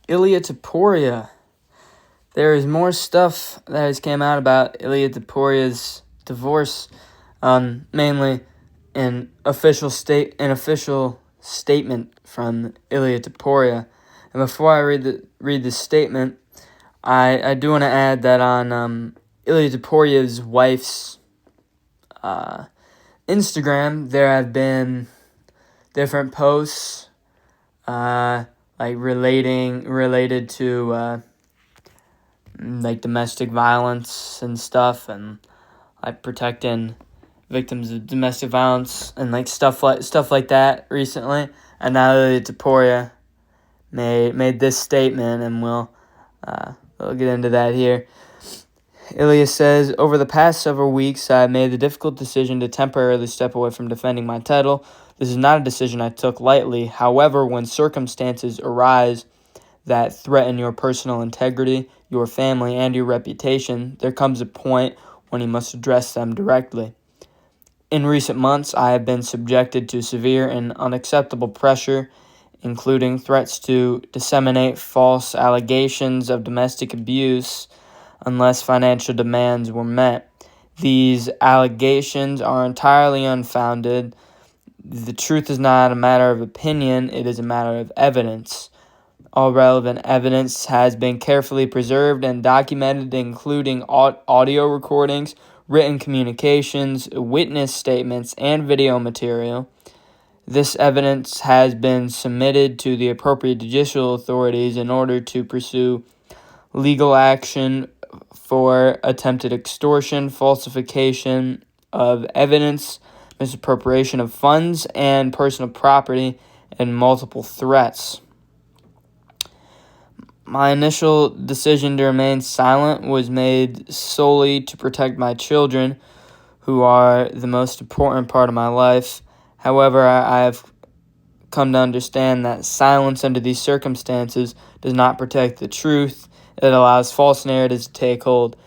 Illia Topuria. There is more stuff that has came out about Illia Topuria's divorce, mainly an official statement from Illia Topuria. And before I read the statement, I do want to add that on Illia Topuria's wife's Instagram, there have been different posts like related to like domestic violence and stuff, and like protecting victims of domestic violence and like stuff like that recently. And now Illia Topuria made this statement, and we'll get into that here. Illia says, "Over the past several weeks, I made the difficult decision to temporarily step away from defending my title. This is not a decision I took lightly. However, when circumstances arise that threaten your personal integrity, your family, and your reputation, there comes a point when you must address them directly. In recent months, I have been subjected to severe and unacceptable pressure, including threats to disseminate false allegations of domestic abuse unless financial demands were met. These allegations are entirely unfounded. The truth is not a matter of opinion, it is a matter of evidence. All relevant evidence has been carefully preserved and documented, including audio recordings, written communications, witness statements, and video material. This evidence has been submitted to the appropriate judicial authorities in order to pursue legal action for attempted extortion, falsification of evidence, misappropriation of funds and personal property, and multiple threats. My initial decision to remain silent was made solely to protect my children, who are the most important part of my life. However, I have come to understand that silence under these circumstances does not protect the truth. It allows false narratives to take hold.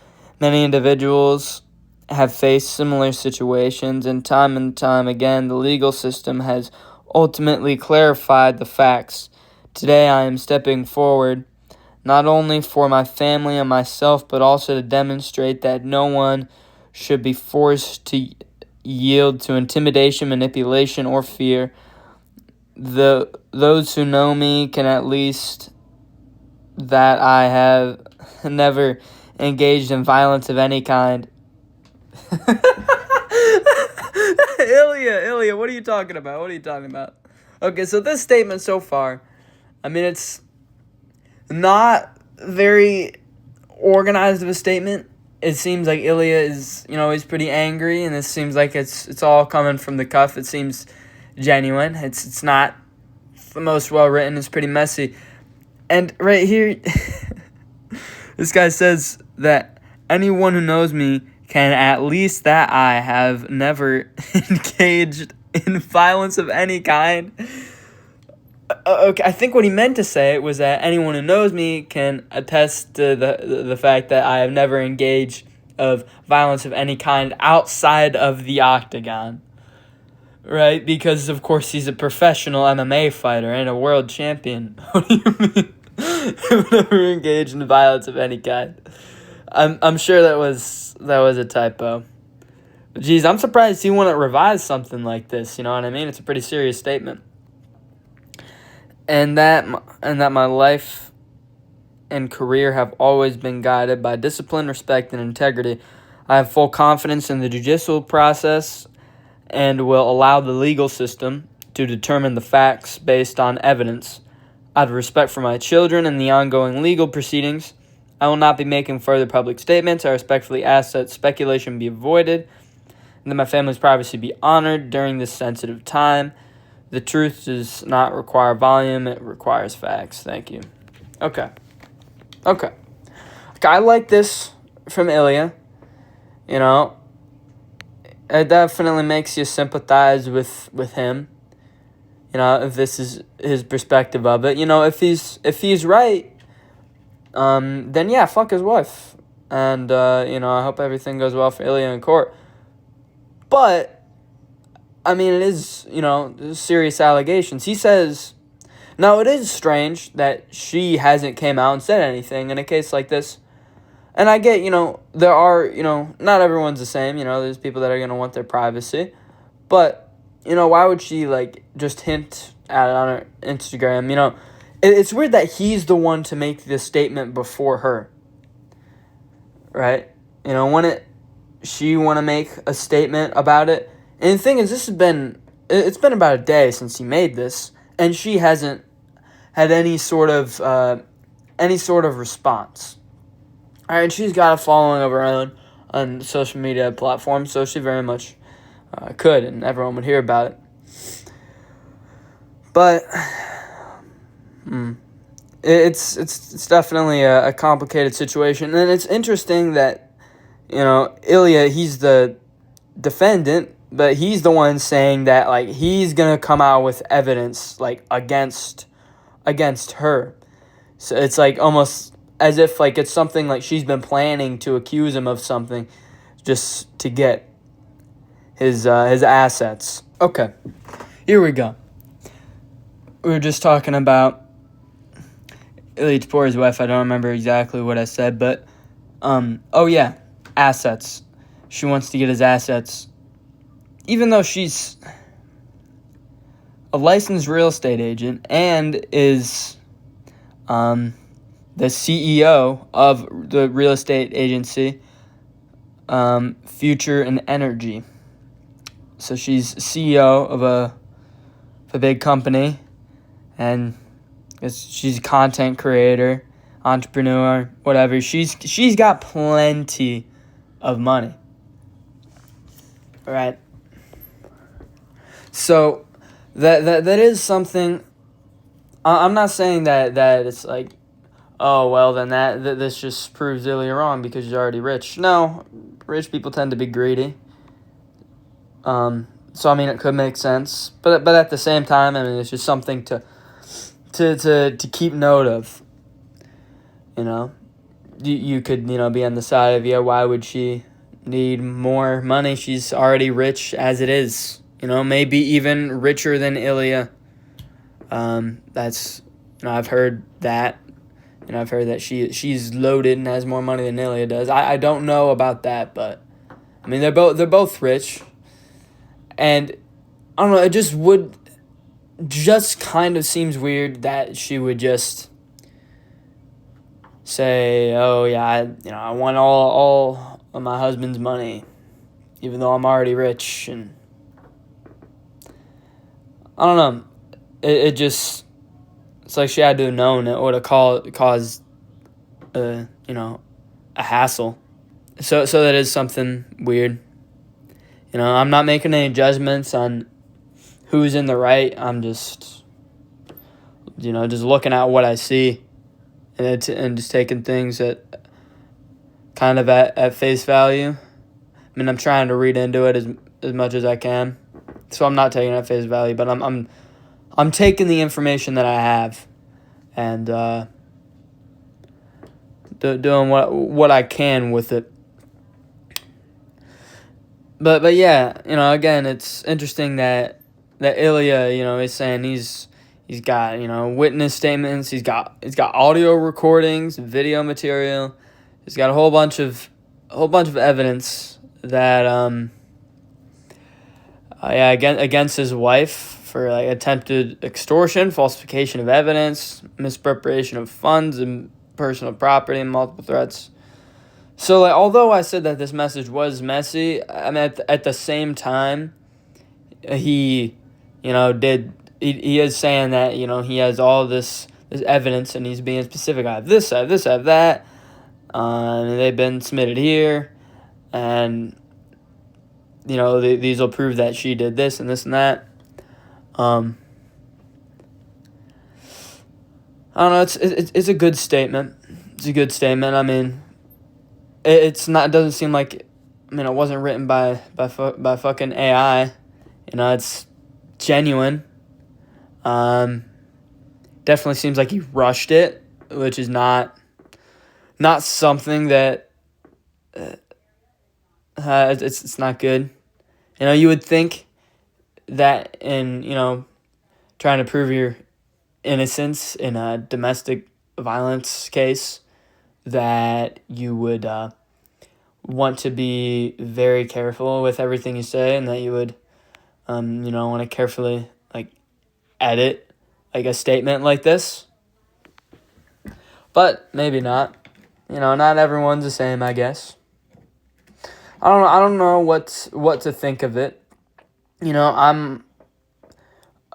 Many individuals have faced similar situations, and time again, the legal system has ultimately clarified the facts. Today, I am stepping forward, not only for my family and myself, but also to demonstrate that no one should be forced to yield to intimidation, manipulation, or fear. Those who know me can at least that I have never engaged in violence of any kind." Illia, what are you talking about? Okay, so this statement so far, I mean, it's not very organized of a statement. It seems like Illia is, he's pretty angry, and it seems like it's all coming from the cuff. It seems genuine. It's not the most well written. It's pretty messy. And right here, this guy says that anyone who knows me can at least that I have never engaged in violence of any kind. Okay, I think what he meant to say was that anyone who knows me can attest to the fact that I have never engaged of violence of any kind outside of the octagon. Right? Because, of course, he's a professional MMA fighter and a world champion. What do you mean? I've never engaged in violence of any kind. I'm sure that was a typo. But geez, I'm surprised he wouldn't revise something like this. You know what I mean? It's a pretty serious statement. And that my life and career have always been guided by discipline, respect, and integrity. I have full confidence in the judicial process and will allow the legal system to determine the facts based on evidence. Out of respect for my children and the ongoing legal proceedings, I will not be making further public statements. I respectfully ask that speculation be avoided and that my family's privacy be honored during this sensitive time. The truth does not require volume, it requires facts. Thank you. Okay, I like this from Illia. It definitely makes you sympathize with him. If this is his perspective of it. If he's right, then yeah, fuck his wife. And, I hope everything goes well for Illia in court. But, I mean, it is, serious allegations. He says, Now, it is strange that she hasn't came out and said anything in a case like this. And I get, there are, not everyone's the same. There's people that are going to want their privacy. But, why would she, just hint at it on her Instagram? It's weird that he's the one to make this statement before her. Right? Wouldn't she want to make a statement about it? And the thing is, it's been about a day since he made this, and she hasn't had any sort of response. All right, she's got a following of her own on social media platforms, so she very much could, and everyone would hear about it. But it's definitely a complicated situation, and it's interesting that Illia, he's the defendant, but he's the one saying that he's gonna come out with evidence against her. So it's almost as if it's something she's been planning to accuse him of something just to get his assets. Okay, here we go. We were just talking about Illia Topuria's wife. I don't remember exactly what I said, but assets. She wants to get his assets, even though she's a licensed real estate agent and is the CEO of the real estate agency Future and Energy. So she's CEO of a big company, and she's a content creator, entrepreneur, whatever. She's got plenty of money. All right. So that is something. I'm not saying that it's oh well, then that this just proves Illia wrong because she's already rich. No, rich people tend to be greedy. So it could make sense, but at the same time, it's just something to keep note of. You could be on the side of why would she need more money? She's already rich as it is. Maybe even richer than Illia. That's I've heard that. I've heard that she's loaded and has more money than Illia does. I don't know about that, but they're both rich, and I don't know. It just kind of seems weird that she would just say, "Oh yeah, I want all of my husband's money, even though I'm already rich," and I don't know. It just, it's like she had to have known it would have caused a hassle. So that is something weird. I'm not making any judgments on who's in the right. I'm just just looking at what I see, and just taking things at kind of at face value. I'm trying to read into it as much as I can, so I'm not taking it at face value, but I'm taking the information that I have, and doing what I can with it. But yeah, again, it's interesting that Illia, is saying he's got witness statements, he's got audio recordings, video material, he's got a whole bunch of evidence that against his wife for attempted extortion, falsification of evidence, misappropriation of funds and personal property, and multiple threats. So although I said that this message was messy, at the same time, he he is saying that he has all this evidence, and he's being specific. I have this, I have this, I have that, and they've been submitted here, and these will prove that she did this and this and that. I don't know. It's a good statement. It's a good statement. It's not. It doesn't seem like. It wasn't written by fucking AI. It's genuine. Definitely seems like he rushed it, which is not something that. It's not good. You would think that in trying to prove innocence in a domestic violence case, that you would want to be very careful with everything you say, and that you would want to carefully edit a statement like this. But maybe not. Not everyone's the same, I guess. I don't know what to think of it.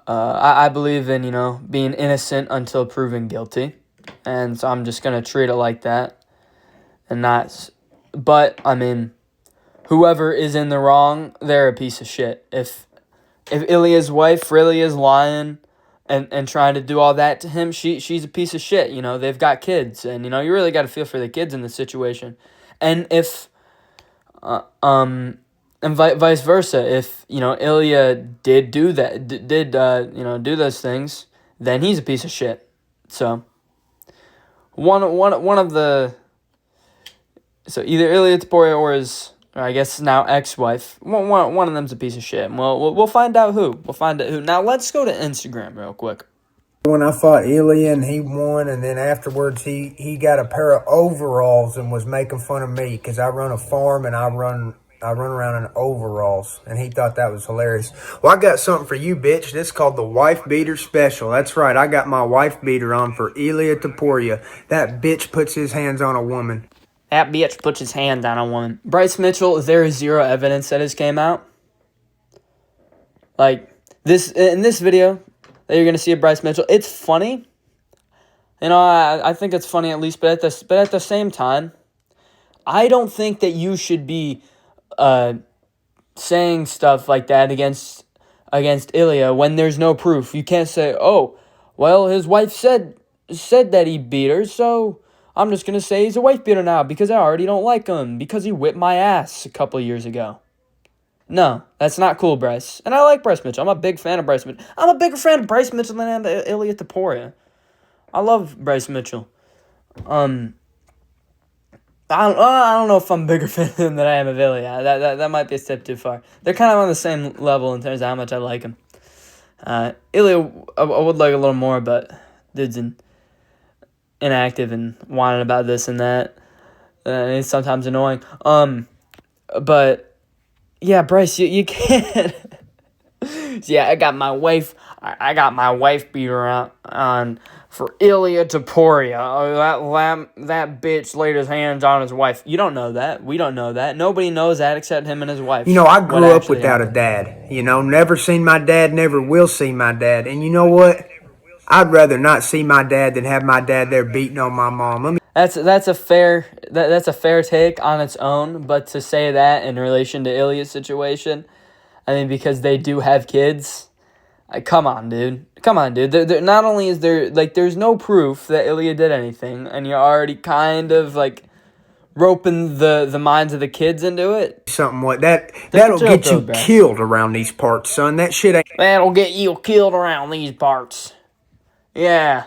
I believe in being innocent until proven guilty, and so I'm just gonna treat it like that, and not. But I mean, whoever is in the wrong, they're a piece of shit. If Illia's wife really is lying and trying to do all that to him, she's a piece of shit. They've got kids, and you really got to feel for the kids in this situation. And if and vice versa, if Illia did do that, did do those things, then he's a piece of shit. So one of the either Illia Topuria or his, or I guess now ex-wife, one of them's a piece of shit. We'll find out who. Now let's go to Instagram real quick. When I fought Illia and he won, and then afterwards he got a pair of overalls and was making fun of me because I run a farm and I run around in overalls, and he thought that was hilarious. Well, I got something for you, bitch. This is called the Wife Beater Special. That's right, I got my wife beater on for Illia Topuria. That bitch puts his hands on a woman. That bitch puts his hands on a woman. Bryce Mitchell, there is zero evidence that has came out. This in this video that you're gonna see of Bryce Mitchell, it's funny. I think it's funny at least, but at the same time, I don't think that you should be saying stuff like that against Illia when there's no proof. You can't say, "Oh, well, his wife said that he beat her, so I'm just gonna say he's a wife beater now because I already don't like him because he whipped my ass a couple years ago." No, that's not cool, Bryce. And I like Bryce Mitchell. I'm a big fan of Bryce Mitchell. I'm a bigger fan of Bryce Mitchell than I am of Illia Topuria. I love Bryce Mitchell. I don't know if I'm a bigger fan than I am of Illia. That might be a step too far. They're kind of on the same level in terms of how much I like him. Illia, I would like a little more, but dude's inactive and whining about this and that. It's sometimes annoying. But yeah, Bryce, you can't. Yeah, I got my wife beater on for Illia Topuria. That bitch laid his hands on his wife. You don't know that. We don't know that. Nobody knows that except him and his wife. I grew up without a dad. Never seen my dad, never will see my dad. And you know what? I'd rather not see my dad than have my dad there beating on my mom. That's a fair take on its own, but to say that in relation to Illia's situation, I mean, because they do have kids, come on, dude. They're, not only is there there's no proof that Illia did anything, and you're already kind of roping the minds of the kids into it. Something like that'll get you killed around these parts, son. That shit ain't. That'll get you killed around these parts. Yeah,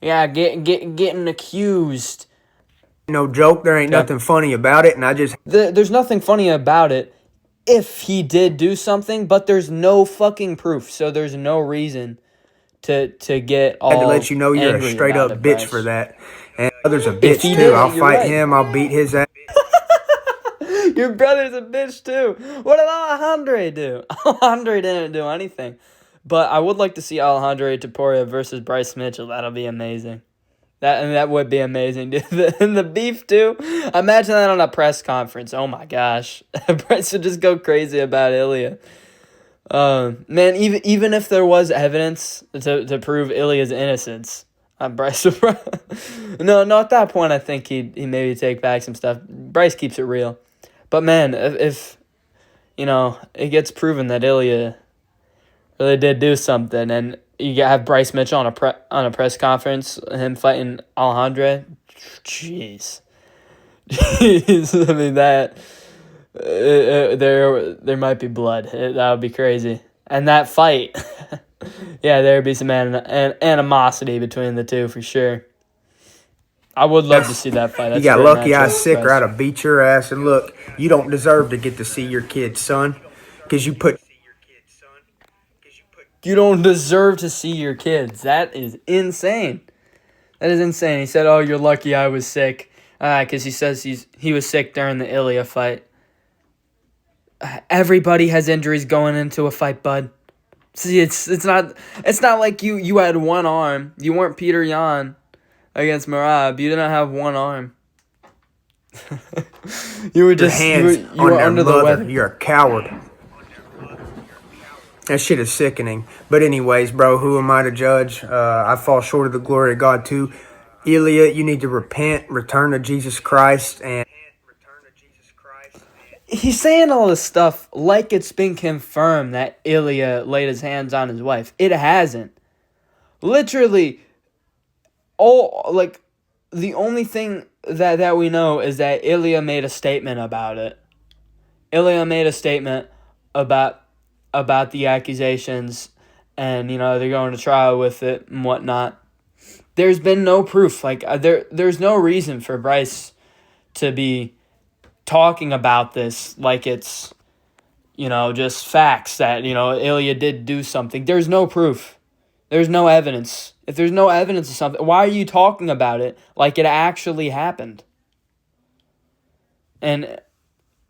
getting accused. No joke. There ain't nothing funny about it, and I just there's nothing funny about it if he did do something, but there's no fucking proof, so there's no reason to get all. I had to let you know you're a straight up bitch for that, and brother's a bitch too. I'll fight him. I'll beat his ass. Your brother's a bitch too. What did Alejandro do? Alejandro didn't do anything. But I would like to see Alejandro Topuria versus Bryce Mitchell. That'll be amazing. That would be amazing, dude. And the beef too. Imagine that on a press conference. Oh my gosh, Bryce would just go crazy about Illia. Man, even if there was evidence to prove Illia's innocence, Bryce would no. At that point, I think he maybe take back some stuff. Bryce keeps it real. But man, if it gets proven that Illia really did do something, and you have Bryce Mitchell on a press conference, him fighting Alejandro. Jeez. I mean that there might be blood. That would be crazy. And that fight, yeah, there would be some animosity between the two for sure. I would love to see that fight. You got lucky I was sick, or I'd have beat your ass. And look, you don't deserve to get to see your kids, son, because you put You don't deserve to see your kids. That is insane. That is insane. He said, "Oh, you're lucky I was sick," because he says he was sick during the Illia fight. Everybody has injuries going into a fight, bud. See, it's not like you had one arm. You weren't Peter Yan against Marab. You didn't have one arm. You were just Your hands you were under the weather. You're a coward. That shit is sickening. But anyways, bro, who am I to judge? I fall short of the glory of God too. Illia, you need to repent, return to Jesus Christ, and He's saying all this stuff like it's been confirmed that Illia laid his hands on his wife. It hasn't. Literally, the only thing that we know is that Illia made a statement about it. Illia made a statement about the accusations, and they're going to trial with it and whatnot. There's been no proof. There's no reason for Bryce to be talking about this like it's just facts that Illia did do something. There's no proof. There's no evidence. If there's no evidence of something, why are you talking about it like it actually happened? And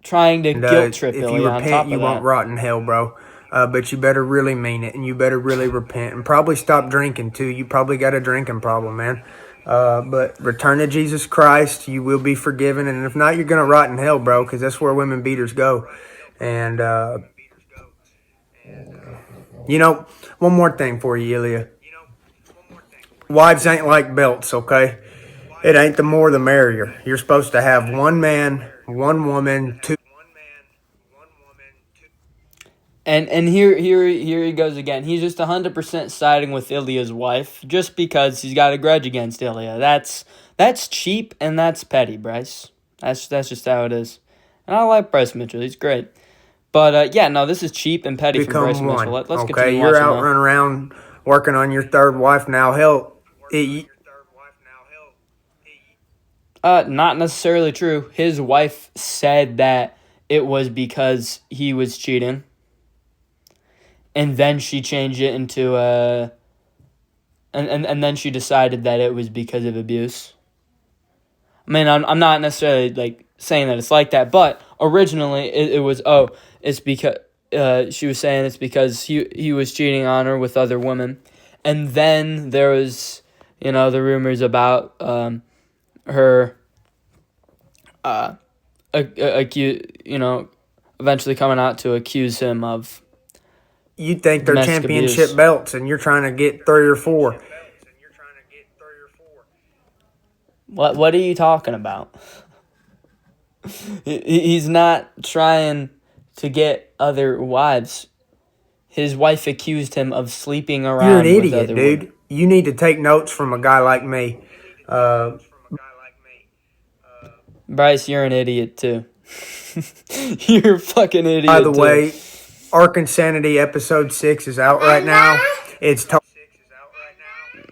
trying to guilt trip if Illia you on top repent, of you that. won't rot in hell, bro. But you better really mean it, and you better really repent, and probably stop drinking too. You probably got a drinking problem, man. But return to Jesus Christ, you will be forgiven, and if not, you're gonna rot in hell, bro, because that's where women beaters go. And one more thing for you, Illia. Wives ain't like belts, okay? It ain't the more the merrier. You're supposed to have one man, one woman, two. And here he goes again. He's just 100% siding with Illia's wife just because he's got a grudge against Illia. That's cheap and that's petty, Bryce. That's just how it is. And I like Bryce Mitchell. He's great. But this is cheap and petty from Bryce Mitchell. Let's okay, continue you're watching out now. running around working on your third wife now. Hell, Not necessarily true. His wife said that it was because he was cheating. And then she changed it into and then she decided that it was because of abuse. I mean, I'm not necessarily saying that it's like that, but originally it was it's because she was saying it's because he was cheating on her with other women, and then there was the rumors about her eventually coming out to accuse him of. You think they're domestic championship abuse. belts, and you're trying to get 3 or 4. What are you talking about? He's not trying to get other wives. His wife accused him of sleeping around. You're an with idiot, other dude. women. You need to take notes from a guy like me. Bryce, you're an idiot too. You're a fucking idiot. By the too. way, Arkansanity episode 6 is out right now. It's all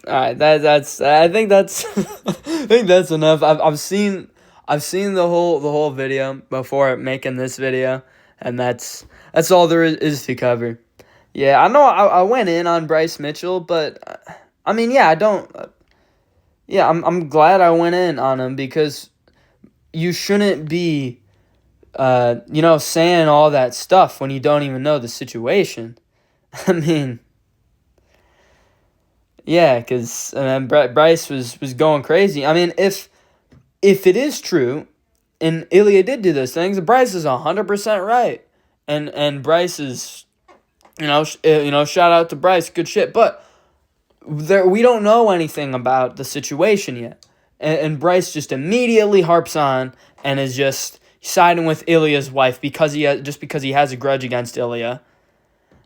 right. That's. I think that's. I think that's enough. I've seen the whole video before making this video, and that's all there is to cover. Yeah, I know. I went in on Bryce Mitchell, but I mean, yeah, I don't. Yeah, I'm glad I went in on him because you shouldn't be, saying all that stuff when you don't even know the situation. I mean, yeah, because Bryce was going crazy. I mean, if it is true, and Illia did do those things, Bryce is 100% right, and Bryce is, shout out to Bryce, good shit. But we don't know anything about the situation yet, and Bryce just immediately harps on and is just siding with Illia's wife because he has a grudge against Illia.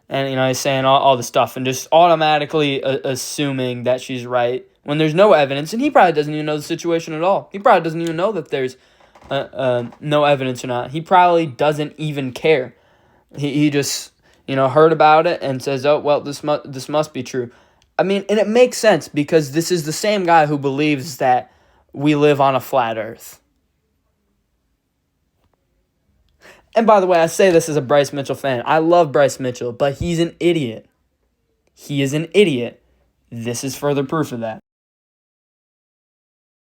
And, he's saying all this stuff and just automatically assuming that she's right when there's no evidence. And he probably doesn't even know the situation at all. He probably doesn't even know that there's no evidence or not. He probably doesn't even care. He just, heard about it and says, oh, well, this must be true. I mean, and it makes sense because this is the same guy who believes that we live on a flat earth. And by the way, I say this as a Bryce Mitchell fan. I love Bryce Mitchell, but he's an idiot. he is an idiot. This is further proof of that.